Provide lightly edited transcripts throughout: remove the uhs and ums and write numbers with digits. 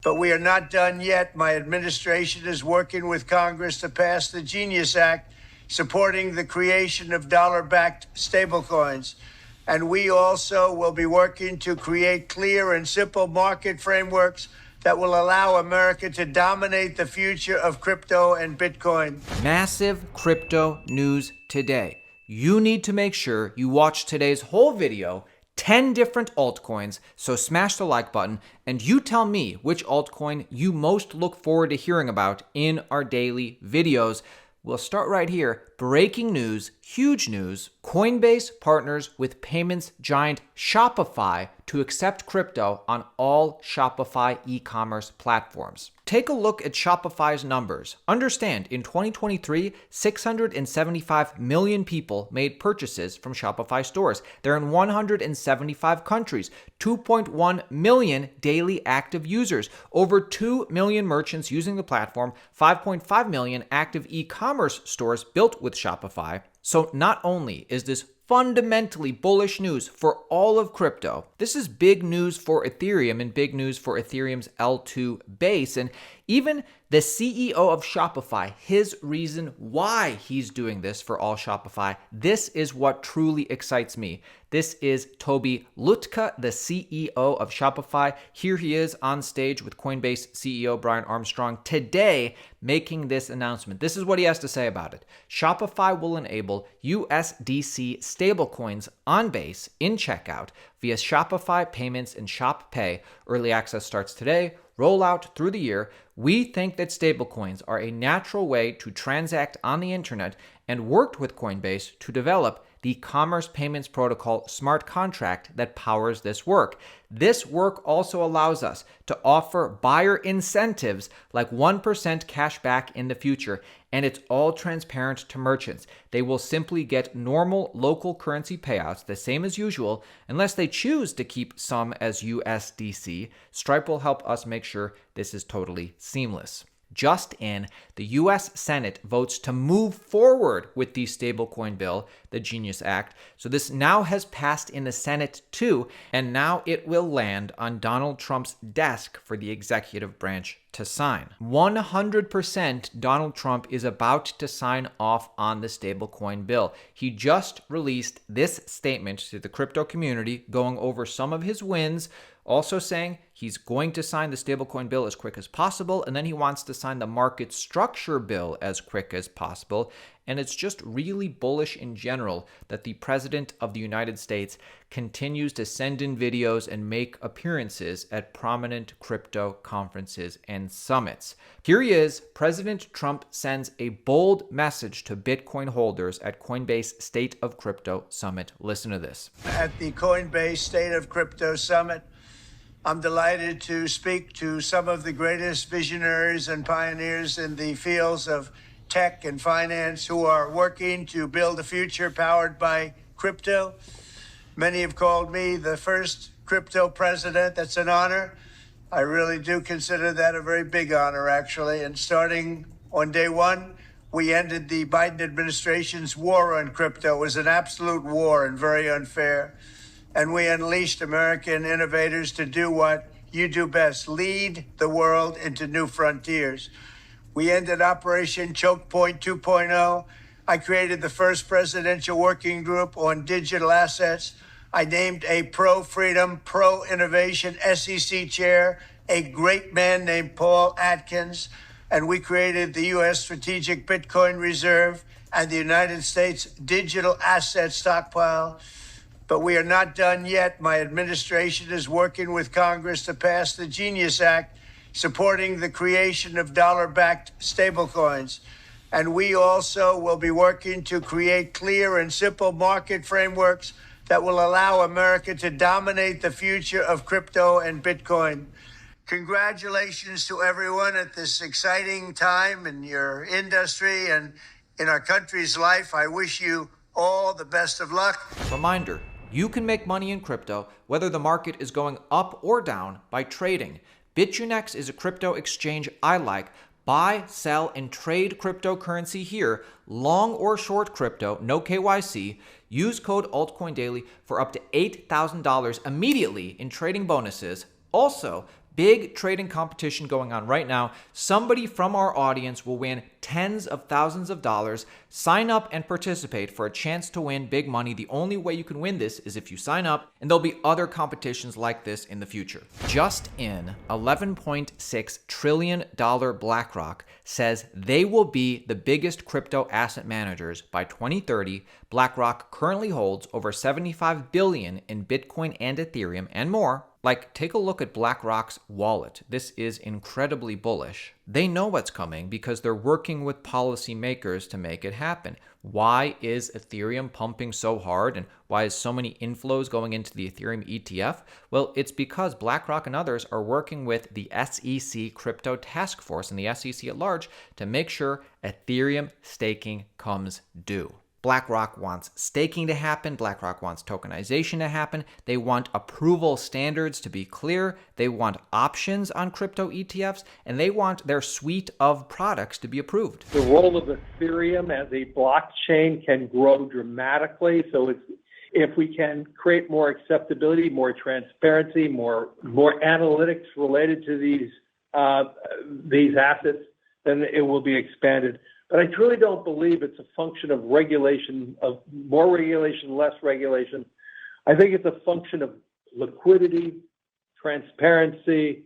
But we are not done yet. My administration is working with Congress to pass the Genius Act, supporting the creation of dollar-backed stablecoins. And we also will be working to create clear and simple market frameworks that will allow America to dominate the future of crypto and Bitcoin. Massive crypto news today. You need to make sure you watch today's whole video, 10 different altcoins, so smash the like button, and you tell me which altcoin you most look forward to hearing about in our daily videos. We'll start right here. Breaking news, huge news. Coinbase partners with payments giant Shopify to accept crypto on all Shopify e-commerce platforms. Take a look at Shopify's numbers. Understand, in 2023, 675 million people made purchases from Shopify stores. They're in 175 countries, 2.1 million daily active users, over 2 million merchants using the platform, 5.5 million active e-commerce stores built with Shopify. So not only is this fundamentally bullish news for all of crypto, this is big news for Ethereum and big news for Ethereum's L2 base. And even the CEO of Shopify, his reason why he's doing this for all Shopify, this is what truly excites me. This is Toby Lütke, the CEO of Shopify. Here he is on stage with Coinbase CEO Brian Armstrong today making this announcement. This is what he has to say about it. Shopify will enable USDC stablecoins on Base in checkout via Shopify Payments and Shop Pay. Early access starts today. Rollout through the year. We think that stablecoins are a natural way to transact on the internet and worked with Coinbase to develop the Commerce Payments Protocol smart contract that powers this work. This work also allows us to offer buyer incentives like 1% cash back in the future, and it's all transparent to merchants. They will simply get normal local currency payouts, the same as usual, unless they choose to keep some as USDC. Stripe will help us make sure this is totally seamless. Just in, the U.S. Senate votes to move forward with the stablecoin bill, the Genius Act. So this now has passed in the Senate too, and now it will land on Donald Trump's desk for the executive branch to sign. 100% Donald Trump is about to sign off on the stablecoin bill. He just released this statement to the crypto community, going over some of his wins, also saying he's going to sign the stablecoin bill as quick as possible, and then he wants to sign the market structure bill as quick as possible. And it's just really bullish in general that the President of the United States continues to send in videos and make appearances at prominent crypto conferences and summits. Here he is. President Trump sends a bold message to Bitcoin holders at Coinbase State of Crypto Summit. Listen to this. At the Coinbase State of Crypto Summit, I'm delighted to speak to some of the greatest visionaries and pioneers in the fields of tech and finance who are working to build a future powered by crypto. Many have called me the first crypto president. That's an honor. I really do consider that a very big honor, actually. And starting on day one, we ended the Biden administration's war on crypto. It was an absolute war and very unfair. And we unleashed American innovators to do what you do best, lead the world into new frontiers. We ended Operation Choke Point 2.0. I created the first presidential working group on digital assets. I named a pro-freedom, pro-innovation SEC chair, a great man named Paul Atkins. And we created the U.S. Strategic Bitcoin Reserve and the United States Digital Asset Stockpile. But we are not done yet. My administration is working with Congress to pass the Genius Act, supporting the creation of dollar-backed stablecoins. And we also will be working to create clear and simple market frameworks that will allow America to dominate the future of crypto and Bitcoin. Congratulations to everyone at this exciting time in your industry and in our country's life. I wish you all the best of luck. Reminder, you can make money in crypto whether the market is going up or down by trading. BitUnex is a crypto exchange I like. Buy, sell, and trade cryptocurrency here. Long or short crypto, no KYC. Use code Altcoin Daily for up to $8,000 immediately in trading bonuses. Also, big trading competition going on right now. Somebody from our audience will win tens of thousands of dollars. Sign up and participate for a chance to win big money. The only way you can win this is if you sign up, and there'll be other competitions like this in the future. Just in, $11.6 trillion BlackRock says they will be the biggest crypto asset managers by 2030. BlackRock currently holds over $75 billion in Bitcoin and Ethereum and more. Like, take a look at BlackRock's wallet. This is incredibly bullish. They know what's coming because they're working with policymakers to make it happen. Why is Ethereum pumping so hard, and why is so many inflows going into the Ethereum ETF? Well, it's because BlackRock and others are working with the SEC Crypto Task Force and the SEC at large to make sure Ethereum staking comes due. BlackRock wants staking to happen. BlackRock wants tokenization to happen. They want approval standards to be clear. They want options on crypto ETFs, and they want their suite of products to be approved. The role of Ethereum as a blockchain can grow dramatically. So if we can create more acceptability, more transparency, more analytics related to these assets, then it will be expanded. But I truly don't believe it's a function of regulation, of more regulation, less regulation. I think it's a function of liquidity, transparency,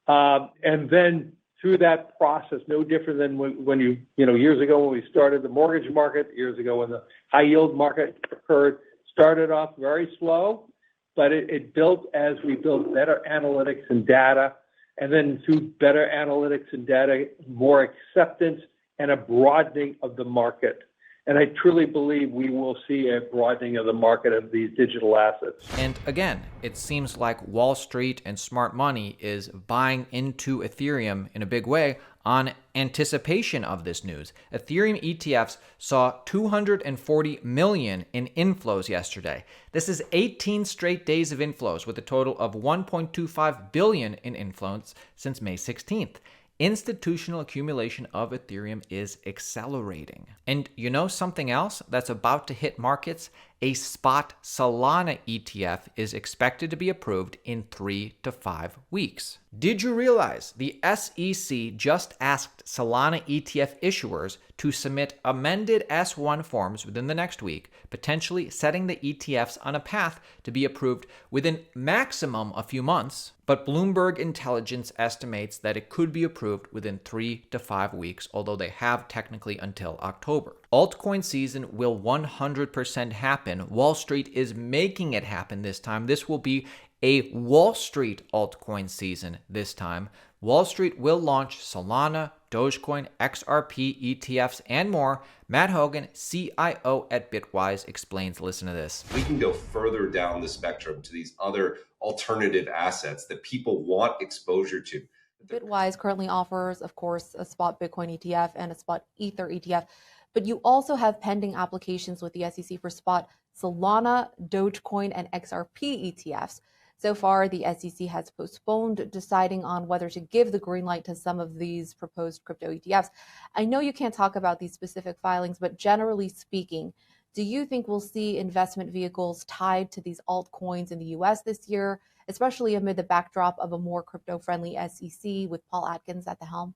and then through that process, no different than when years ago when we started the mortgage market, years ago when the high yield market occurred, started off very slow, but it built as we built better analytics and data, and then through better analytics and data, more acceptance and a broadening of the market. And I truly believe we will see a broadening of the market of these digital assets. And again, it seems like Wall Street and smart money is buying into Ethereum in a big way on anticipation of this news. Ethereum ETFs saw 240 million in inflows yesterday. This is 18 straight days of inflows with a total of 1.25 billion in inflows since May 16th. Institutional accumulation of Ethereum is accelerating. And you know something else that's about to hit markets? A spot Solana ETF is expected to be approved in 3 to 5 weeks. Did you realize the SEC just asked Solana ETF issuers to submit amended S1 forms within the next week, potentially setting the ETFs on a path to be approved within maximum a few months? But Bloomberg Intelligence estimates that it could be approved within 3 to 5 weeks, although they have technically until October. Altcoin season will 100% happen. Wall Street is making it happen this time. This will be a Wall Street altcoin season this time. Wall Street will launch Solana, Dogecoin, XRP, ETFs, and more. Matt Hogan, CIO at Bitwise, explains. Listen to this. We can go further down the spectrum to these other alternative assets that people want exposure to. Bitwise currently offers, of course, a spot Bitcoin ETF and a spot Ether ETF, but you also have pending applications with the SEC for spot Solana, Dogecoin, and XRP ETFs. So far, the SEC has postponed deciding on whether to give the green light to some of these proposed crypto ETFs. I know you can't talk about these specific filings, but generally speaking, do you think we'll see investment vehicles tied to these altcoins in the US this year, especially amid the backdrop of a more crypto-friendly SEC with Paul Atkins at the helm?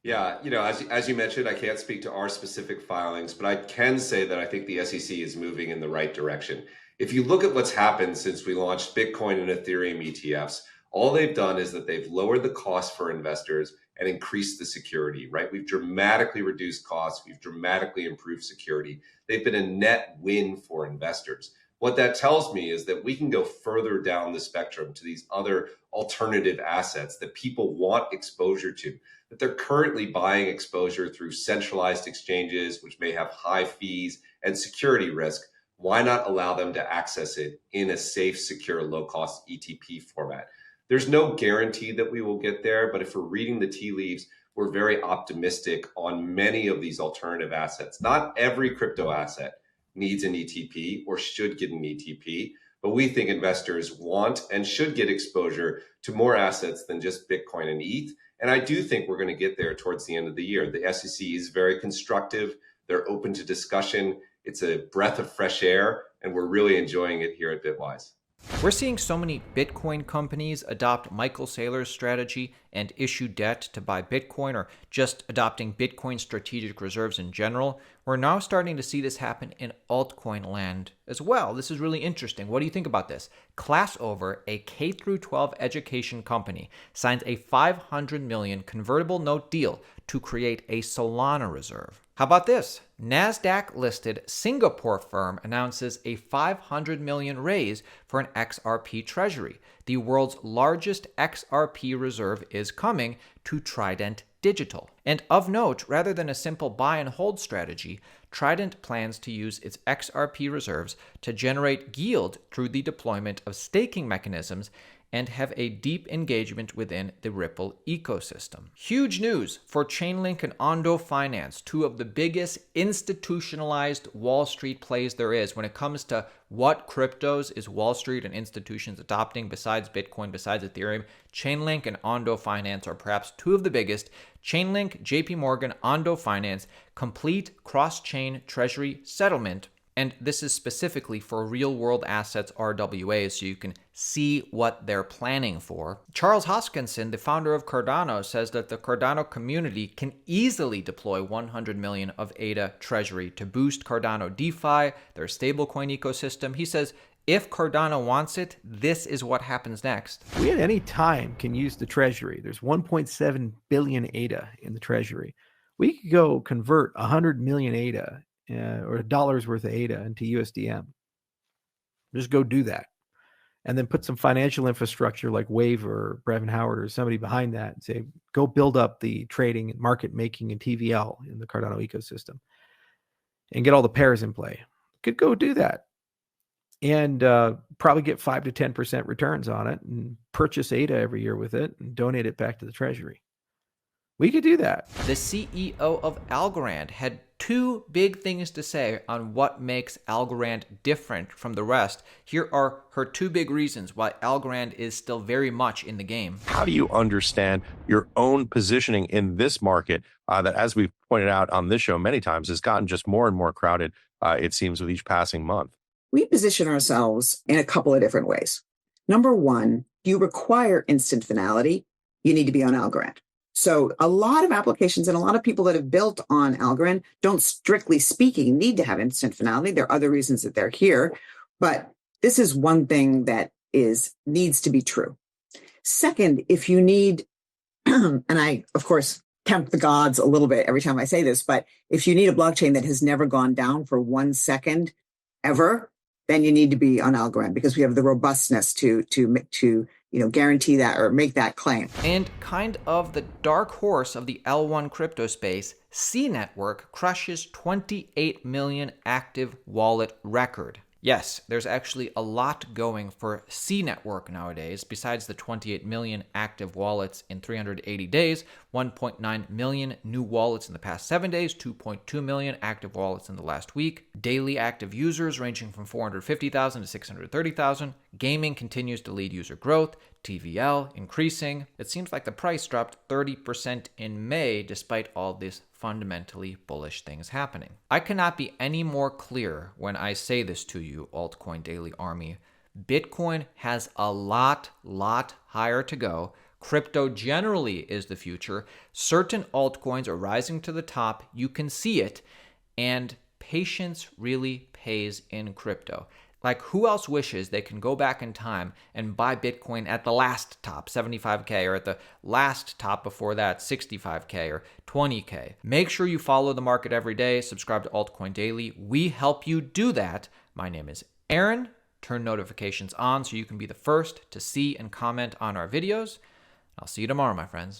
Yeah, as you mentioned, I can't speak to our specific filings, but I can say that I think the SEC is moving in the right direction. If you look at what's happened since we launched Bitcoin and Ethereum ETFs, all they've done is that they've lowered the cost for investors and increased the security, right? We've dramatically reduced costs. We've dramatically improved security. They've been a net win for investors. What that tells me is that we can go further down the spectrum to these other alternative assets that people want exposure to, that they're currently buying exposure through centralized exchanges, which may have high fees and security risk. Why not allow them to access it in a safe, secure, low-cost ETP format? There's no guarantee that we will get there, but if we're reading the tea leaves, we're very optimistic on many of these alternative assets. Not every crypto asset needs an ETP or should get an ETP, but we think investors want and should get exposure to more assets than just Bitcoin and ETH. And I do think we're going to get there towards the end of the year. The SEC is very constructive. They're open to discussion. It's a breath of fresh air, and we're really enjoying it here at Bitwise. We're seeing so many Bitcoin companies adopt Michael Saylor's strategy and issue debt to buy Bitcoin, or just adopting Bitcoin strategic reserves in general. We're now starting to see this happen in altcoin land as well. This is really interesting. What do you think about this? Classover, a K-12 education company, signs a $500 million convertible note deal to create a Solana reserve. How about this? NASDAQ-listed Singapore firm announces a $500 million raise for an XRP treasury. The world's largest XRP reserve is coming to Trident Digital. And of note, rather than a simple buy and hold strategy, Trident plans to use its XRP reserves to generate yield through the deployment of staking mechanisms and have a deep engagement within the Ripple ecosystem. Huge news for Chainlink and Ondo Finance, two of the biggest institutionalized Wall Street plays there is when it comes to what cryptos is Wall Street and institutions adopting besides Bitcoin, besides Ethereum. Chainlink and Ondo Finance are perhaps two of the biggest. Chainlink, JPMorgan, Ondo Finance, complete cross-chain treasury settlement. And this is specifically for real-world assets RWAs, so you can see what they're planning for. Charles Hoskinson, the founder of Cardano, says that the Cardano community can easily deploy 100 million of ADA treasury to boost Cardano DeFi, their stablecoin ecosystem. He says, if Cardano wants it, this is what happens next. We at any time can use the treasury. There's 1.7 billion ADA in the treasury. We could go convert 100 million ADA or $1 worth of ADA into USDM. Just go do that. And then put some financial infrastructure like Wave or Brevin Howard or somebody behind that and say, go build up the trading and market making and TVL in the Cardano ecosystem and get all the pairs in play. Could go do that and probably get 5 to 10% returns on it and purchase ADA every year with it and donate it back to the treasury. We could do that. The CEO of Algorand had two big things to say on what makes Algorand different from the rest. Here are her two big reasons why Algorand is still very much in the game. How do you understand your own positioning in this market that, as we've pointed out on this show many times, has gotten just more and more crowded, it seems, with each passing month? We position ourselves in a couple of different ways. Number one, you require instant finality. You need to be on Algorand. So a lot of applications and a lot of people that have built on Algorand don't, strictly speaking, need to have instant finality. There are other reasons that they're here, but this is one thing that needs to be true. Second, if you need, and I, of course, tempt the gods a little bit every time I say this, but if you need a blockchain that has never gone down for 1 second ever, then you need to be on Algorand because we have the robustness to guarantee that or make that claim. And kind of the dark horse of the L1 crypto space, C Network crushes 28 million active wallet record. Yes, there's actually a lot going for C Network nowadays. Besides the 28 million active wallets in 380 days, 1.9 million new wallets in the past 7 days, 2.2 million active wallets in the last week, daily active users ranging from 450,000 to 630,000. Gaming continues to lead user growth, TVL increasing. It seems like the price dropped 30% in May despite all this fundamentally bullish things happening. I cannot be any more clear when I say this to you, Altcoin Daily Army. Bitcoin has a lot higher to go. Crypto generally is the future. Certain altcoins are rising to the top. You can see it. And patience really pays in crypto. Like, who else wishes they can go back in time and buy Bitcoin at the last top, 75K, or at the last top before that, 65K or 20K? Make sure you follow the market every day. Subscribe to Altcoin Daily. We help you do that. My name is Aaron. Turn notifications on so you can be the first to see and comment on our videos. I'll see you tomorrow, my friends.